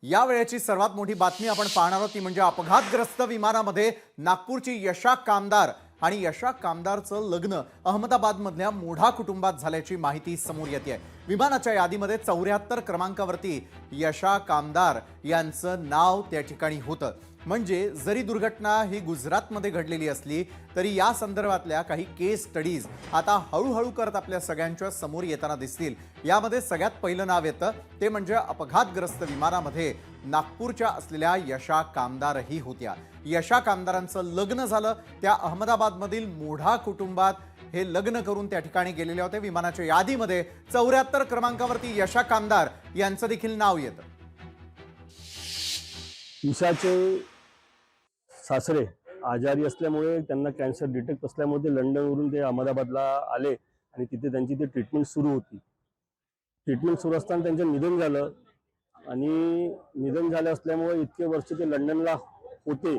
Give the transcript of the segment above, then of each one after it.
या वेळेची सर्वात मोठी बातमी आपण पाहणार आहोत ती म्हणजे अपघातग्रस्त विमानामध्ये नागपूरची यशा कामदार आणि यशा कामदारचं लग्न अहमदाबादमधल्या मोढा कुटुंबात झाल्याची माहिती समोर येते। विमानाच्या यादीमध्ये 74 क्रमांकावरती यशा कामदार यांचं नाव त्या ठिकाणी होतं। म्हणजे जरी दुर्घटना ही गुजरातमध्ये घडलेली असली तरी या संदर्भातल्या काही केस स्टडीज आता हळूहळू करत आपल्या सगळ्यांच्या समोर येताना दिसतील। यामध्ये सगळ्यात पहिलं नाव येतं ते म्हणजे अपघातग्रस्त विमानामध्ये नागपूरच्या असलेल्या यशा कामदारही होत्या। यशा कामदारांचं लग्न झालं त्या अहमदाबादमधील मोढा कुटुंबात हे लग्न करून त्या ठिकाणी गेलेले होते। विमानाच्या यादीमध्ये 74 क्रमांकावरती यशा कामदार यांचं देखील नाव येतं। ईशाचे सासरे आजारी असल्यामुळे त्यांना कॅन्सर डिटेक्ट असल्यामुळे ते लंडनवरून ते अहमदाबादला आले आणि तिथे त्यांची ती ट्रीटमेंट सुरू होती। ट्रीटमेंट सुरू असताना त्यांचं निधन झालं आणि निधन झालं असल्यामुळे इतके वर्ष ते लंडनला होते।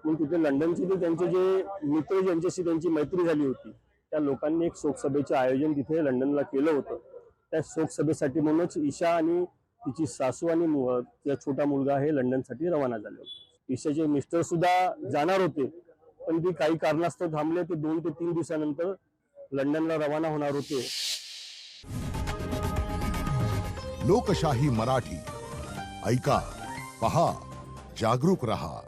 पण तिथे लंडनचे ते त्यांचे जे मित्र ज्यांच्याशी त्यांची मैत्री झाली होती त्या लोकांनी एक शोकसभेचे आयोजन तिथे लंडनला केलं होतं। त्या शोकसभेसाठी म्हणूनच ईशा आणि तिची सासू आणि तिचा छोटा मुलगा हे लंडनसाठी रवाना झाले होते। ईशाचे मिस्टर सुद्धा जाणार होते पण ती काही कारणास्तव थांबले। ते 2 ते 3 दिवसानंतर लंडनला रवाना होणार होते। लोकशाही मराठी ऐका, पहा, जागरूक रहा।